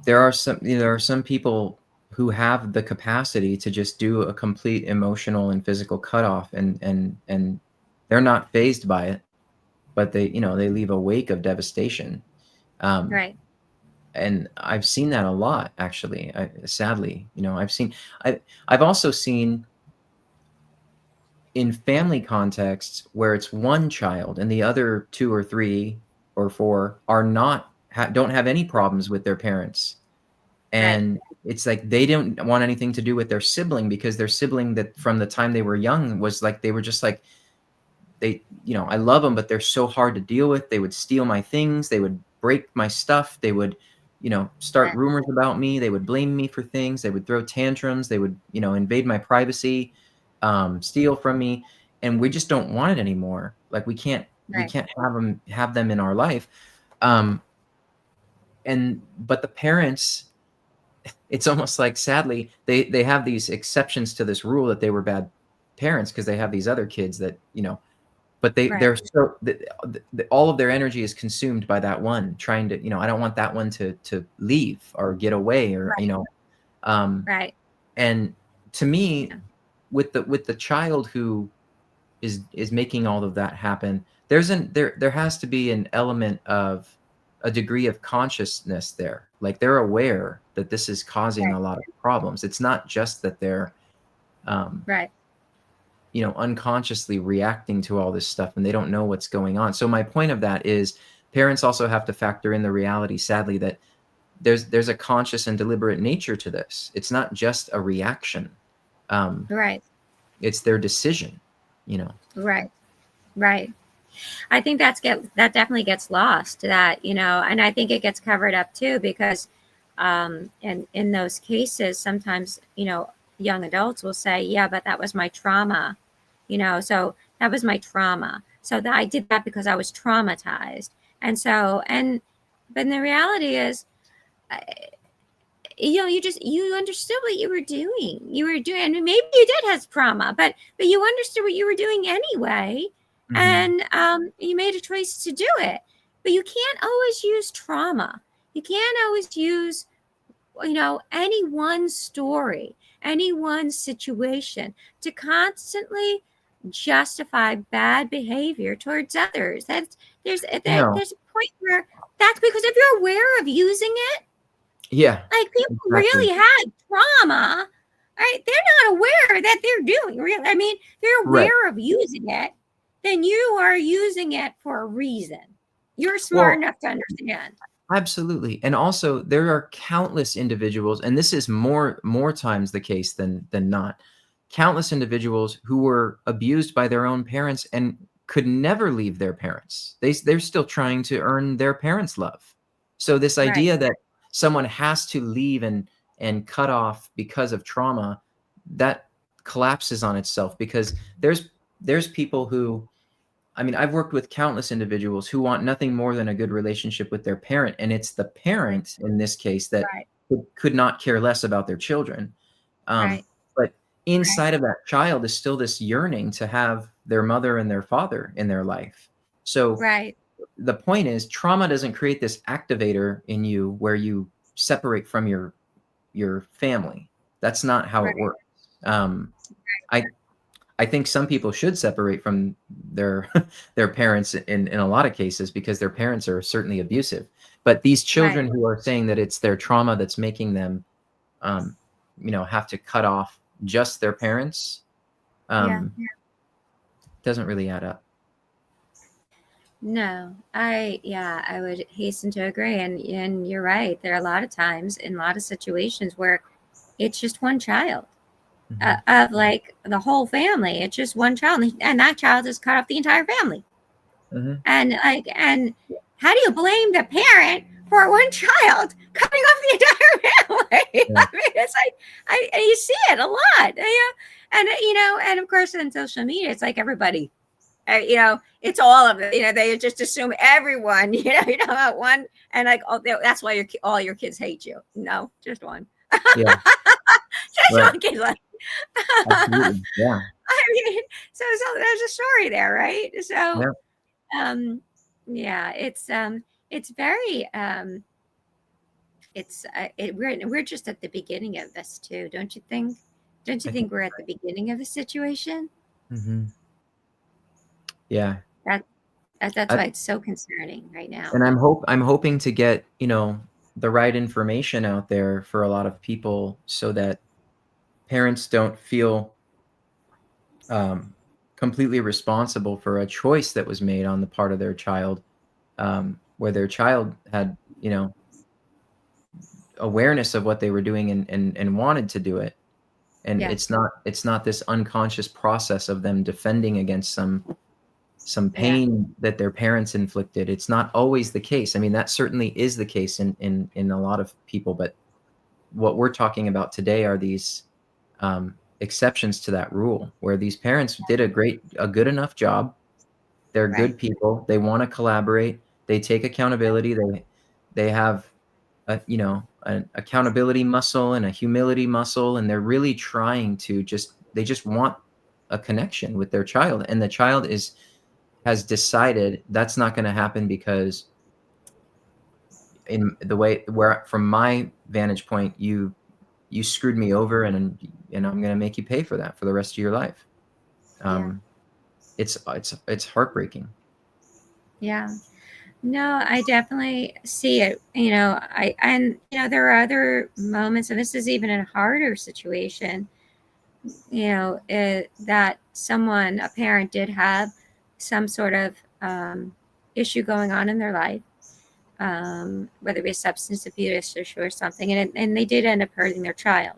are some people who have the capacity to just do a complete emotional and physical cutoff, and they're not fazed by it, but they leave a wake of devastation. Right. And I've seen that a lot, actually. Sadly, I've also seen in family contexts where it's one child and the other two or three or four are don't have any problems with their parents. And it's like they don't want anything to do with their sibling, because their sibling, that from the time they were young, was like, they were just like, I love them, but they're so hard to deal with. They would steal my things. They would break my stuff. They would, start rumors about me. They would blame me for things. They would throw tantrums. They would, invade my privacy, steal from me. And we just don't want it anymore. Like we can't have them in our life. But the parents, it's almost like, sadly, they have these exceptions to this rule that they were bad parents because they have these other kids that, but they're so all of their energy is consumed by that one, trying to, I don't want that one to leave or get away, or, and to me, with the child who is making all of that happen, there has to be an element of a degree of consciousness there. Like they're aware that this is causing a lot of problems. It's not just that they're, unconsciously reacting to all this stuff and they don't know what's going on. So my point of that is, parents also have to factor in the reality, sadly, that there's a conscious and deliberate nature to this. It's not just a reaction. It's their decision, Right. I think that definitely gets lost, that, and I think it gets covered up too, because in those cases, sometimes, young adults will say, yeah, but that was my trauma, so that was my trauma. So that I did that because I was traumatized. But the reality is, you understood what you were doing. And maybe you did have trauma, but you understood what you were doing anyway. And you made a choice to do it. But you can't always use trauma. You can't always use, any one story, any one situation to constantly justify bad behavior towards others. No. There's a point where that's because if you're aware of using it, Yeah. like people Exactly. really had trauma, right? They're not aware that they're doing real. I mean, they're Right. aware of using it, then you are using it for a reason. You're smart Well, enough to understand. absolutely. And also there are countless individuals, and this is more times the case than not. Countless individuals who were abused by their own parents and could never leave their parents. They're still trying to earn their parents' love. So this Right, idea that someone has to leave and cut off because of trauma, that collapses on itself, because there's people who, I mean, I've worked with countless individuals who want nothing more than a good relationship with their parent, and it's the right, parent in this case that right, could not care less about their children. right, But inside of that child is still this yearning to have their mother and their father in their life. So right, the point is, trauma doesn't create this activator in you where you separate from your family. That's not how it right, works. I I think some people should separate from their their parents in a lot of cases, because their parents are certainly abusive. But these right. children who are saying that it's their trauma that's making them, um, have to cut off just their parents, Yeah. um, doesn't really add up. No, I would hasten to agree. And you're right. There are a lot of times in a lot of situations where it's just one child Hmm. of like the whole family. It's just one child, and that child has cut off the entire family. Hmm. And how do you blame the parent for one child cutting off the entire family? Yeah. I mean, it's like and you see it a lot, and of course in social media, it's like everybody, it's all of it. They just assume everyone. You know about one, and like, oh, that's why all your kids hate you. No, just one. Yeah. Just Right. one kid. Like, Absolutely. Yeah. I mean, so there's a story there, right? So, Yeah. um, yeah, it's very, we're just at the beginning of this too, don't you think? Don't you I think. think we're at the beginning of the situation? Hmm. Yeah. That that's I, why it's so concerning right now. and I'm hoping to get, the right information out there for a lot of people, so that parents don't feel, um, completely responsible for a choice that was made on the part of their child, where their child had, awareness of what they were doing, and wanted to do it. And Yeah, it's not this unconscious process of them defending against some yeah, pain that their parents inflicted. It's not always the case. I mean, that certainly is the case in a lot of people, but what we're talking about today are these, exceptions to that rule, where these parents did a good enough job. They're right. good people. They want to collaborate. They take accountability. They have an accountability muscle and a humility muscle, and they're really trying to they just want a connection with their child, and the child has decided that's not going to happen, because in the way where from my vantage point, you screwed me over, and I'm going to make you pay for that for the rest of your life. Yeah, um it's heartbreaking. yeah. No, I definitely see it. There are other moments, and this is even a harder situation. That a parent did have some sort of issue going on in their life, whether it be a substance abuse issue or something, and they did end up hurting their child,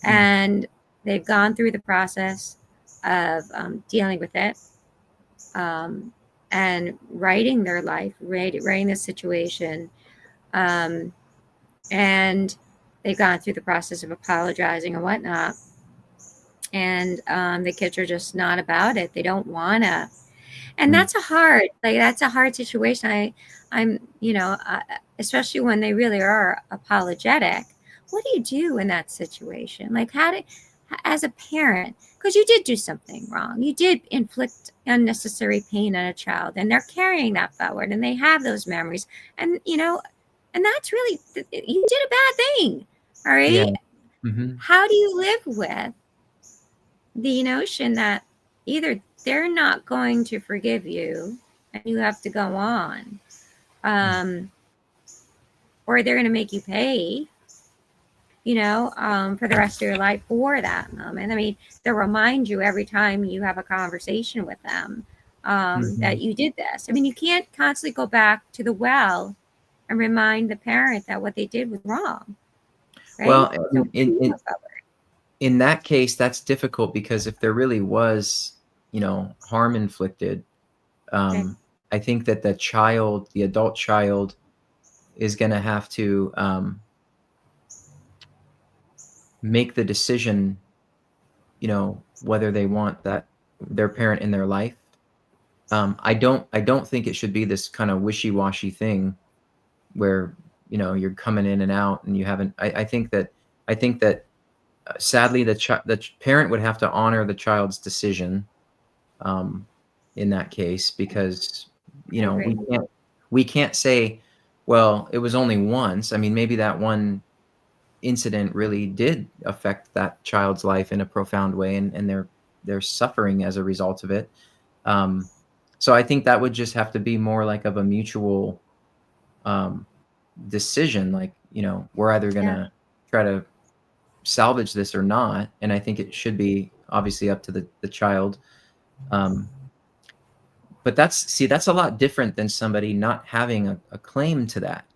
Mm, and they've gone through the process of dealing with it, um, and writing their life, writing the situation, um, and they've gone through the process of apologizing and whatnot. And the kids are just not about it. They don't wanna, and mm, that's a hard situation. I'm especially when they really are apologetic. What do you do in that situation? Like, as a parent, because you did do something wrong, you did inflict unnecessary pain on a child, and they're carrying that forward, and they have those memories, and And that's really, you did a bad thing. All Yeah. right. Hmm. How do you live with the notion that either they're not going to forgive you and you have to go on, um, or they're going to make you pay, for the rest of your life for that moment. I mean, they'll remind you every time you have a conversation with them Hmm. that you did this. I mean, you can't constantly go back to the well and remind the parent that what they did was wrong, right? Well, So, what do in, you in know about in that case, that's difficult because if there really was, harm inflicted, it? I think that the adult child, is going to have to make the decision, whether they want their parent in their life. I don't think it should be this kind of wishy-washy thing where you're coming in and out and you haven't. I think that sadly parent would have to honor the child's decision um, in that case because I we agree. can't say, well, it was only once. I mean, maybe that one incident really did affect that child's life in a profound way, and they're suffering as a result of it. Um, so I think that would just have to be more like of a mutual um, decision. Like, we're either Yeah. gonna try to salvage this or not, and I think it should be obviously up to the child. Um, but that's a lot different than somebody not having a claim to that.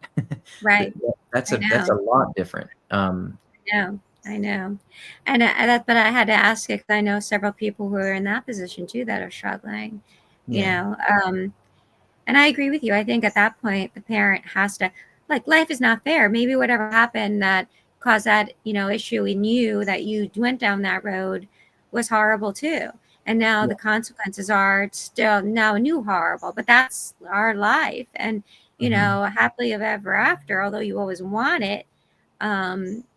Right. That's I that's know. a lot different. I know. I know. And but I had to ask it because I know several people who are in that position too that are struggling, you Yeah. know. And I agree with you. I think at that point, the parent has to, like, life is not fair. Maybe whatever happened that caused that, issue in you that you went down that road was horrible too. And now Yeah. the consequences are still now new horrible, but that's our life. And, Mhm. happily ever after, although you always want it,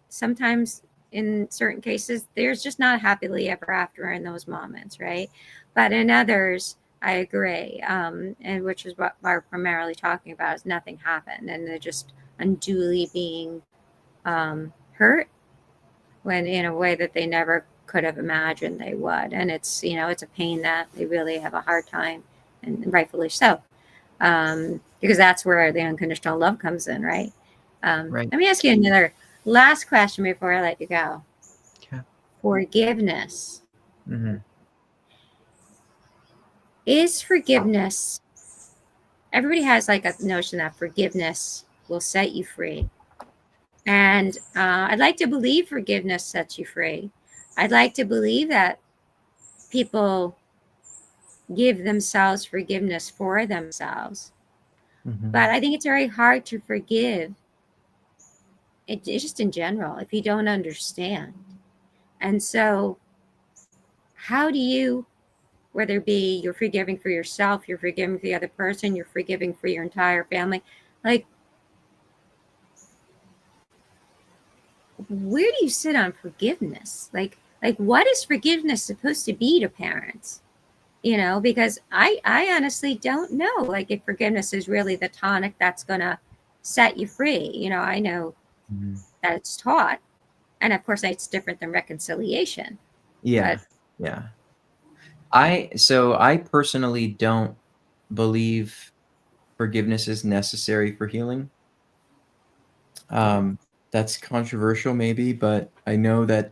sometimes in certain cases, there's just not happily ever after in those moments, right? But in others, I agree, and which is what we're primarily talking about is nothing happened, and they're just unduly being hurt when in a way that they never could have imagined they would, and it's a pain that they really have a hard time, and rightfully so, because that's where the unconditional love comes in, right? Right. Let me ask you another last question before I let you go. Okay. Forgiveness. Mhm. Is forgiveness, everybody has like a notion that forgiveness will set you free. And I'd like to believe forgiveness sets you free. I'd like to believe that people give themselves forgiveness for themselves. Mhm. But I think it's very hard to forgive it's just in general if you don't understand. And so, how do you, whether it be you're forgiving for yourself, you're forgiving for the other person, you're forgiving for your entire family, like, where do you sit on forgiveness? Like what is forgiveness supposed to be to parents? Because I honestly don't know, like, if forgiveness is really the tonic that's gonna set you free. I know Mhm. that it's taught, and of course it's different than reconciliation, but Yeah. Yeah. I personally don't believe forgiveness is necessary for healing. Um, that's controversial maybe, but I know that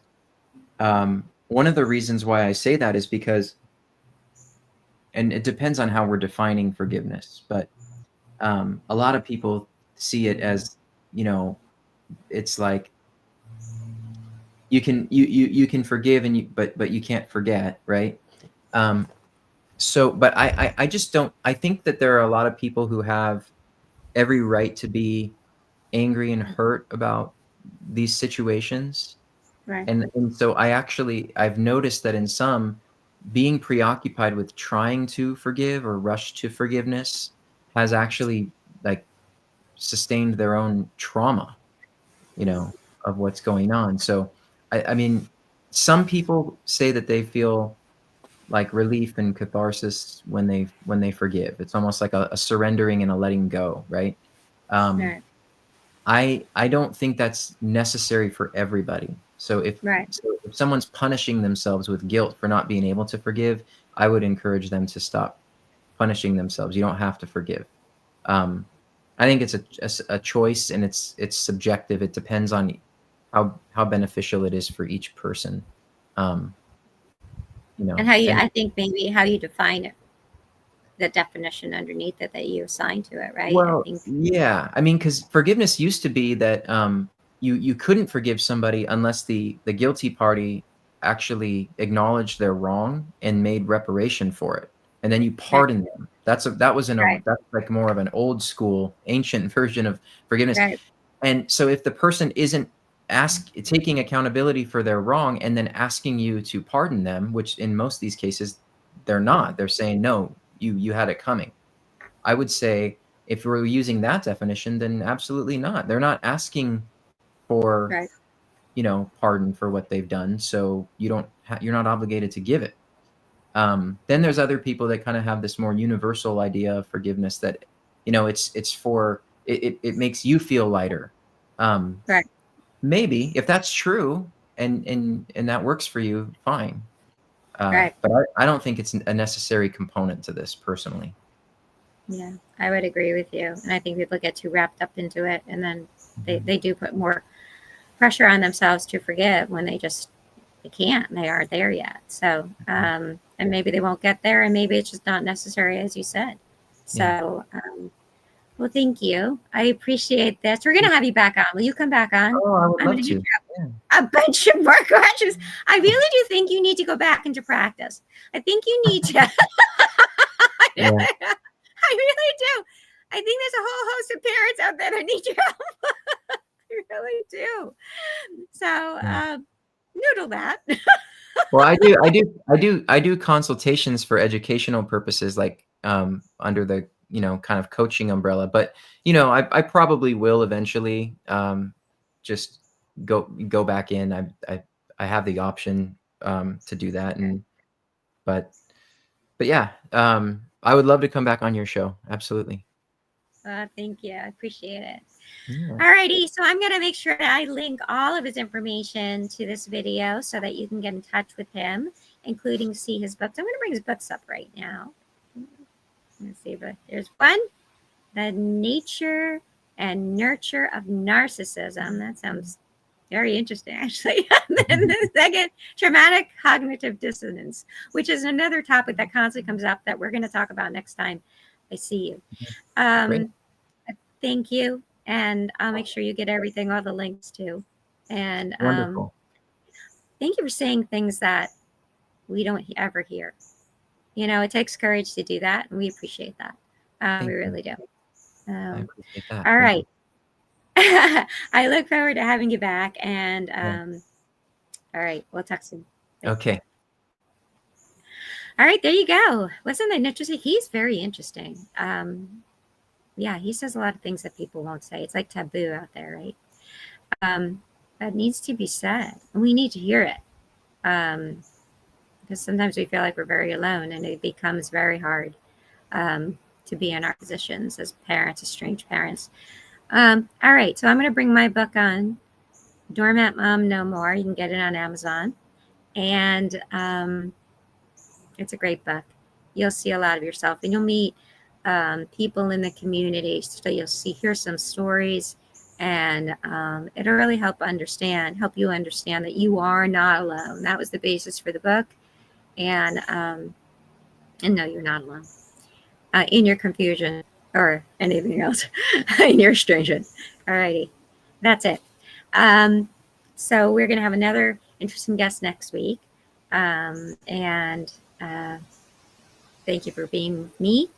one of the reasons why I say that is because, and it depends on how we're defining forgiveness, but a lot of people see it as, you know, it's like you can forgive and but you can't forget, right? Um, but I just don't. I think that there are a lot of people who have every right to be angry and hurt about these situations. right. And so I've noticed that in some, being preoccupied with trying to forgive or rush to forgiveness has actually, like, sustained their own trauma, of what's going on. So I mean, some people say that they feel like relief and catharsis when they forgive. It's almost like a surrendering and a letting go, right? Um, Right. I don't think that's necessary for everybody. Right. So if someone's punishing themselves with guilt for not being able to forgive, I would encourage them to stop punishing themselves. You don't have to forgive. Um, I think it's a choice, and it's subjective. It depends on how beneficial it is for each person. Um, And how you, and I think maybe how you define it, the definition underneath it that you assign to it, right? I well, think, yeah, I mean, because forgiveness used to be that you couldn't forgive somebody unless the guilty party actually acknowledged their wrong and made reparation for it, and then you right, pardon them. That's like more of an old school, ancient version of forgiveness. right, And so if the person isn't taking accountability for their wrong and then asking you to pardon them, which in most of these cases they're not, they're saying no, you had it coming. I would say if we're using that definition, then absolutely not. They're not asking for, right, pardon for what they've done, so you're not obligated to give it. Then there's other people that kind of have this more universal idea of forgiveness that, it's for it makes you feel lighter. Um, right, Maybe if that's true and that works for you, fine. right. But I don't think it's a necessary component to this personally. Yeah, I would agree with you. And I think people get too wrapped up into it, and then Mhm. they do put more pressure on themselves to forgive when they can't and they aren't there yet. So, and maybe they won't get there, and maybe it's just not necessary, as you said. Yeah. So, well, thank you. I appreciate this. We're going to have you back on. Will you come back on? Oh, I would I'm going love to give to. you Yeah. a bunch of more questions. I really do think you need to go back into practice. I think you need to. Yeah. I really do. I think there's a whole host of parents out there that need your help. I really do. So, Yeah. noodle that. Well, I do consultations for educational purposes, like, under the, kind of coaching umbrella, but, I probably will eventually, just go back in. I have the option, to do that, but but yeah, I would love to come back on your show. Absolutely. Thank you. I appreciate it. Yeah. Alrighty, so I'm going to make sure that I link all of his information to this video so that you can get in touch with him, including see his books. I'm going to bring his books up right now. Let's see, but there's one, The Nature and Nurture of Narcissism. That sounds very interesting, actually. And then the second, Traumatic Cognitive Dissonance, which is another topic that constantly comes up that we're going to talk about next time I see you. Great. Thank you. And I'll make sure you get everything, all the links too. And Wonderful. thank you for saying things that we don't ever hear. It takes courage to do that, and we appreciate that. We Thank you. really do. I Um, appreciate that. all Thank you. right. I look forward to having you back. And Yeah. all right, we'll talk soon. Bye. Okay. All right, there you go. Wasn't that interesting? He's very interesting. Yeah, he says a lot of things that people won't say. It's like taboo out there, right? That needs to be said, and we need to hear it. Because sometimes we feel like we're very alone, and it becomes very hard to be in our positions as parents, as strange parents. All right, so I'm going to bring my book on, Doormat Mom No More. You can get it on Amazon, and it's a great book. You'll see a lot of yourself, and you'll meet people in the community. So you'll hear some stories, and it'll really help you understand that you are not alone. That was the basis for the book, and no, you're not alone in your confusion or anything else, in your estrangement. All righty, that's it. So we're gonna have another interesting guest next week, and thank you for being with me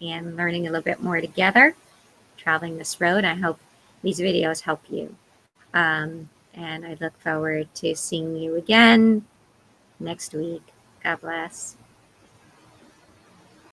and learning a little bit more together, traveling this road. I hope these videos help you. And I look forward to seeing you again next week. God bless.